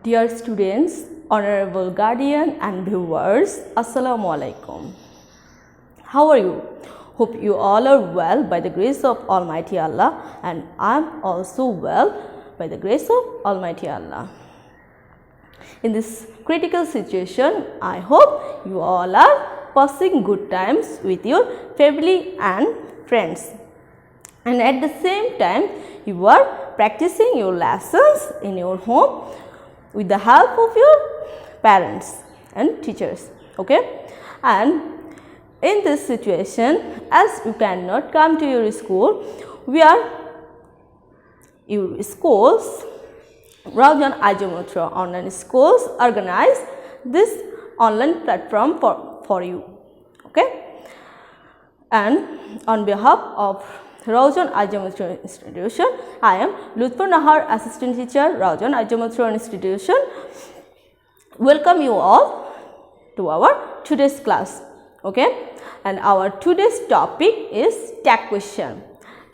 Dear students, honorable guardian and viewers, Assalamu alaikum. How are you? Hope you all are well by the grace of Almighty Allah, and I am also well by the grace of Almighty Allah. In this critical situation, I hope you all are passing good times with your family and friends, and at the same time you are practicing your lessons in your home with the help of your parents and teachers. Okay, and in this situation, as you cannot come to your school, your schools, Raujan Ajamatra online schools organize this online platform for you. Okay, and on behalf of Raujan Ajamatra Institution, I am Lutfur Nahar, Assistant Teacher, Raujan Ajamatra Institution. Welcome you all to our today's class. Okay, and our today's topic is tag question.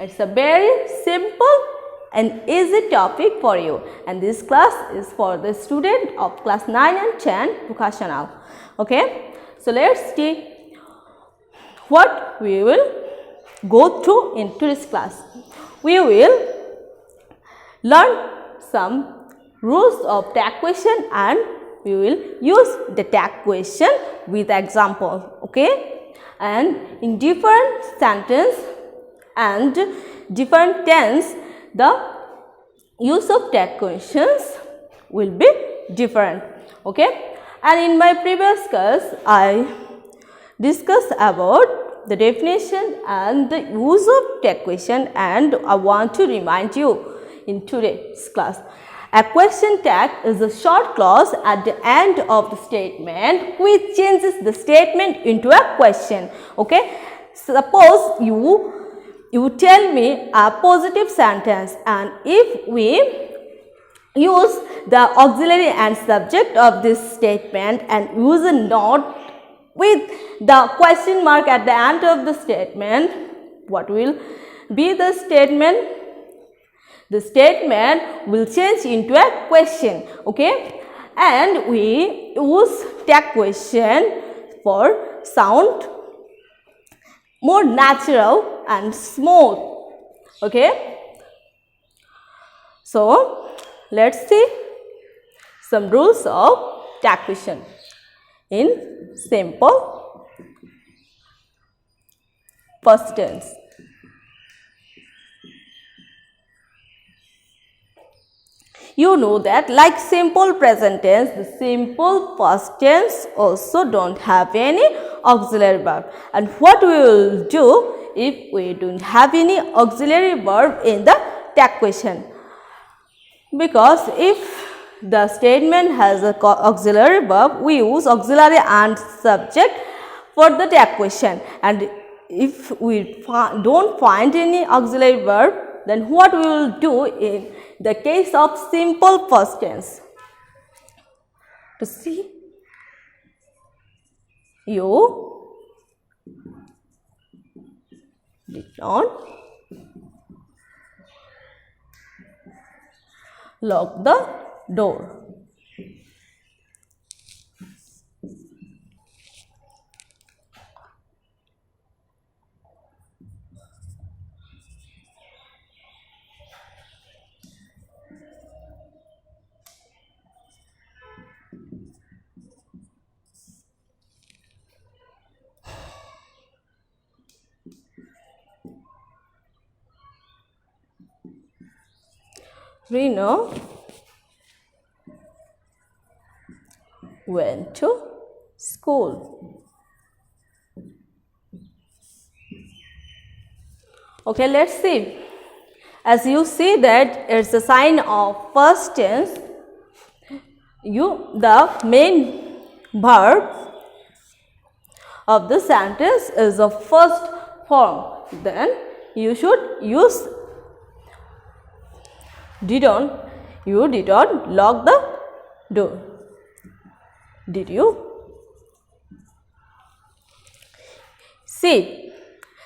It's a very simple and easy topic for you, and this class is for the student of class 9 and 10 vocational. Okay, so let's see what we will go through in today's class. We will learn some rules of tag question, and we will use the tag question with example. Okay, and in different sentence and different tense, the use of tag questions will be different. Okay, and in my previous class I discussed about the definition and the use of tag question, and I want to remind you in today's class. A question tag is a short clause at the end of the statement which changes the statement into a question. Okay, suppose you tell me a positive sentence, and if we use the auxiliary and subject of this statement and use a not with the question mark at the end of the statement, what will be the statement? The statement will change into a question. Okay, and we use tag question for sound more natural and smooth. Okay, so let's see some rules of tag question in simple past tense. You know that like simple present tense, the simple past tense also don't have any auxiliary verb. And what we will do if we don't have any auxiliary verb in the tag question? Because if the statement has a auxiliary verb, we use auxiliary and subject for the tag question. And if we don't find any auxiliary verb, then what we will do in the case of simple past tense? To see, you did not lock the door. Reno went to school. Okay, let's see. As you see that it's a sign of past tense, the main verb of the sentence is the first form. Then you should use you did not lock the door. Did you? See,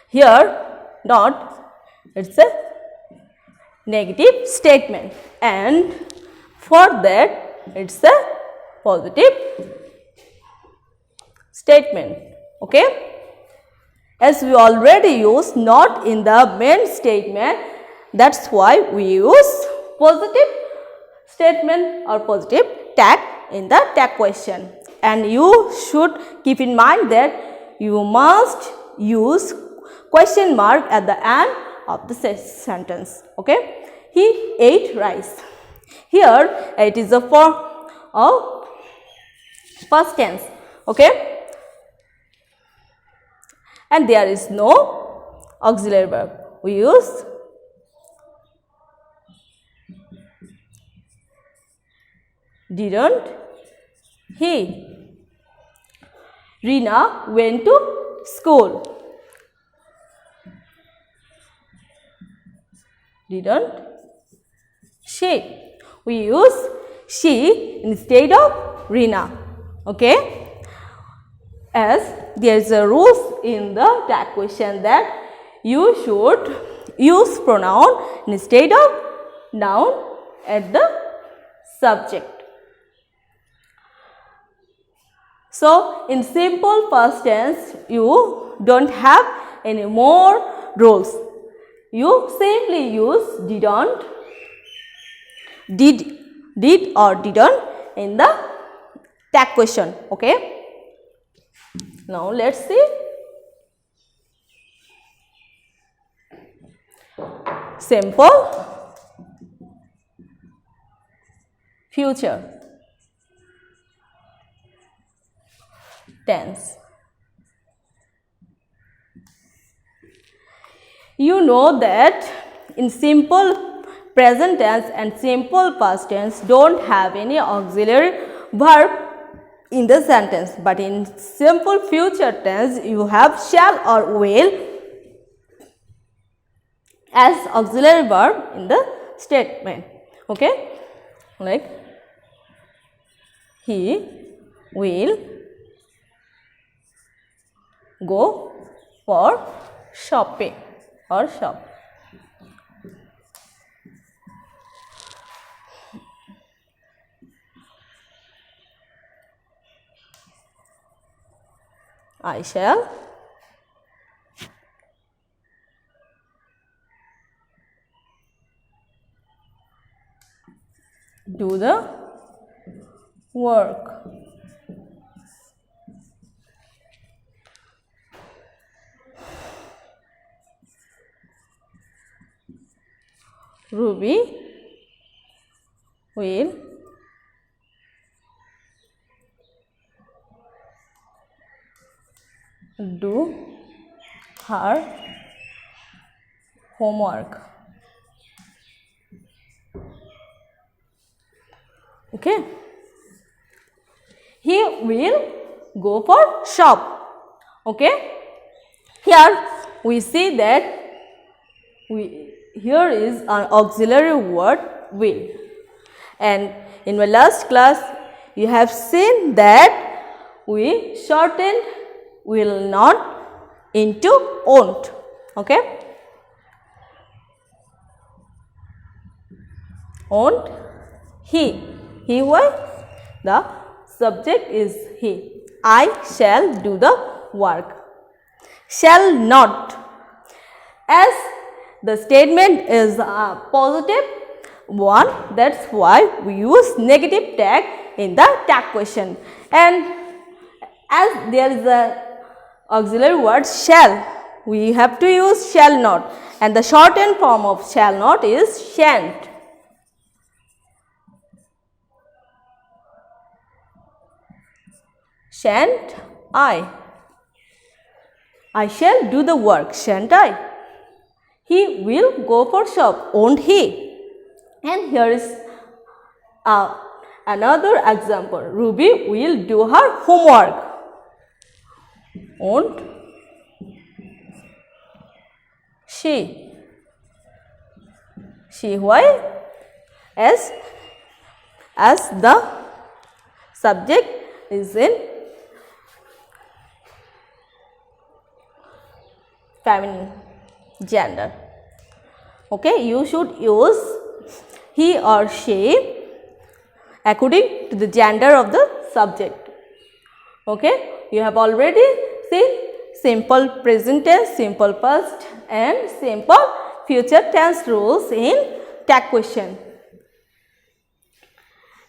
here not, it's a negative statement, and for that it's a positive statement. Okay, as we already use not in the main statement, that's why we use positive statement or positive tag in the tag question. And you should keep in mind that you must use question mark at the end of the sentence. Okay, he ate rice. Here it is a form of past tense. Okay, and there is no auxiliary verb. We use didn't he. Rina went to school. Didn't she. We use she instead of Rina. Okay, as there is a rule in the tag question that you should use pronoun instead of noun at the subject. So, in simple past tense, you don't have any more rules. You simply use didn't, did or didn't in the tag question. Okay. Now, let us see simple future tense. You know that in simple present tense and simple past tense don't have any auxiliary verb in the sentence, but in simple future tense you have shall or will as auxiliary verb in the statement. Okay, like he will go for shopping or shop. I shall do the work. Ruby will do her homework. Okay. He will go for shop. Okay. Here we see that here is an auxiliary word will, and in my last class you have seen that we shortened will not into won't. Okay, won't he why the subject is he. I shall do the work. Shall not, as the statement is a positive one, that's why we use negative tag in the tag question. And as there is a auxiliary word shall, we have to use shall not, and the shortened form of shall not is shan't. Shan't I? I shall do the work, shan't I? He will go for shop, won't he? And here is another example. Ruby will do her homework, won't she? She why? As the subject is in feminine gender. Okay, you should use he or she according to the gender of the subject. Okay, you have already seen simple present tense, simple past and simple future tense rules in tag question.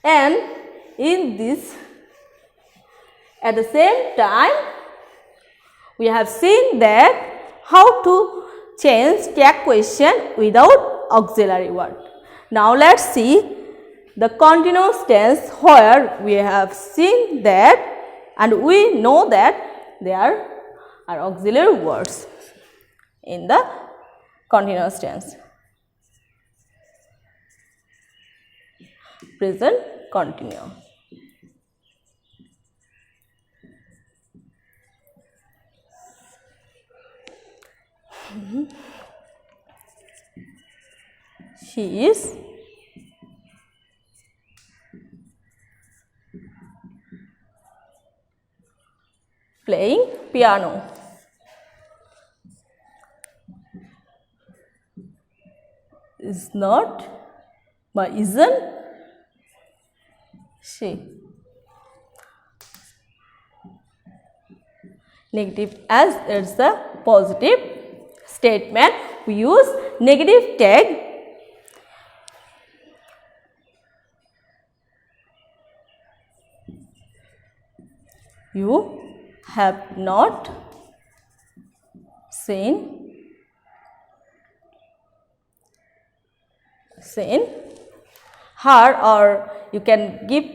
And in this, at the same time, we have seen that how to change tag question without auxiliary word. Now let us see the continuous tense where we have seen that and we know that there are auxiliary words in the continuous tense. Present continuous. She is playing piano. Is not, but isn't she. Negative as it's a positive statement, we use negative tag. You have not seen her, or you can give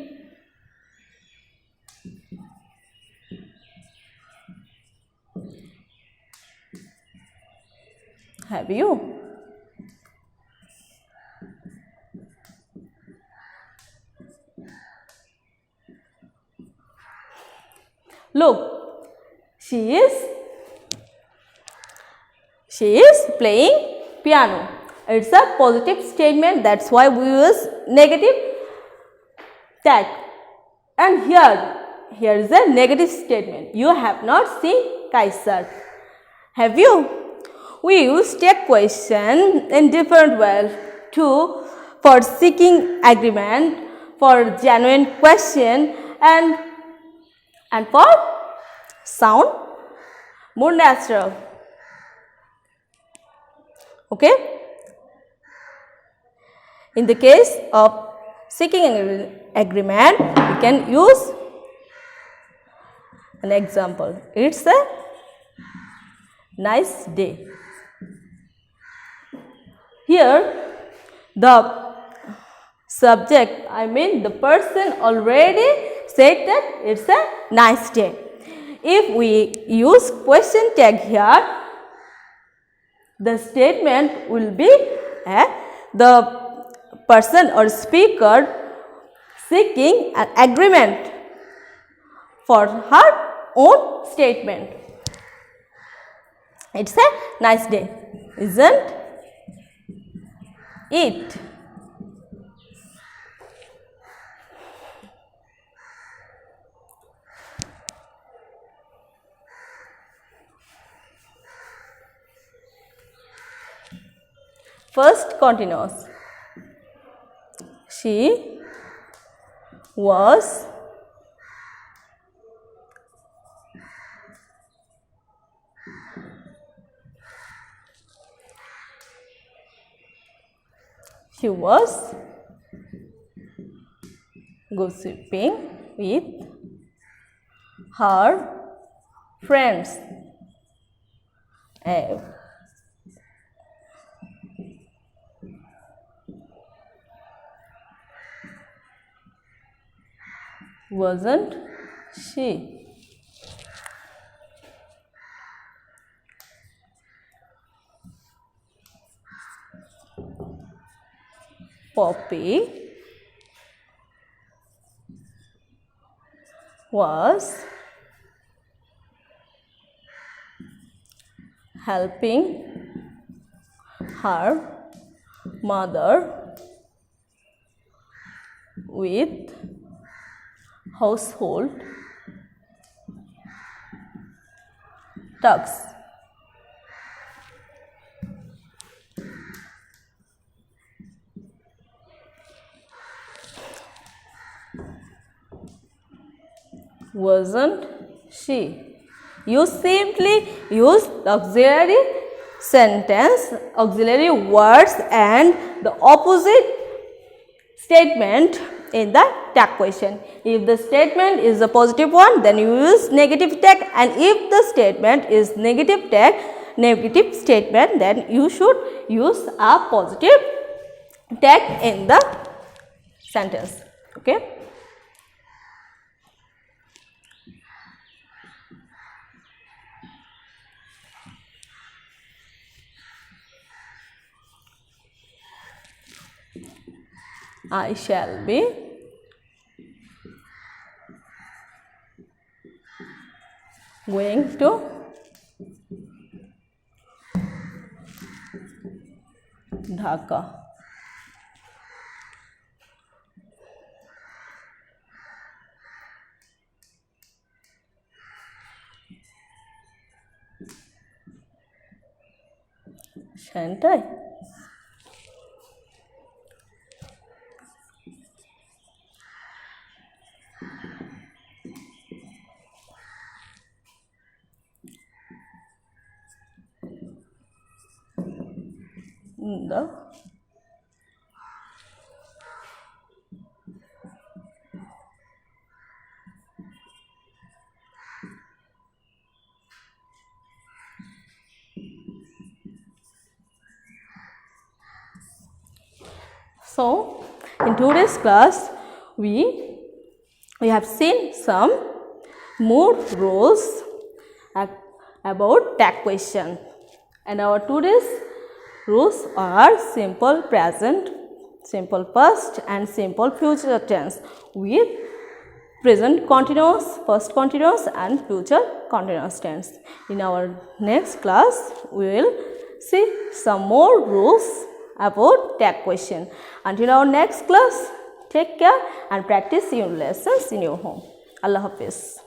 have you. Look, she is playing piano. It's a positive statement, that's why we use negative tag. And here is a negative statement. You have not seen Kaiser. Have you? We use tag question in different ways too, for seeking agreement, for genuine question and for sound more natural. Okay? In the case of seeking an agreement, we can use an example. It's a nice day. Here, the subject, I mean the person already said that it's a nice day. If we use question tag here, the statement will be the person or speaker seeking an agreement for her own statement. It's a nice day, isn't it? First continuous. She was gossiping with her friends. Wasn't she? Poppy was helping her mother with household tasks. wasn't she. You simply use the auxiliary sentence, auxiliary words and the opposite statement in the tag question. If the statement is a positive one, then you use negative tag, and if the statement is negative statement, then you should use a positive tag in the sentence. Okay. I shall be going to Dhaka. Shan't I? The So, in today's class, we have seen some more rules about tag question, and our today's rules are simple present, simple past and simple future tense with present continuous, past continuous and future continuous tense. In our next class, we will see some more rules about tag question. Until our next class, take care and practice your lessons in your home. Allah Hafiz.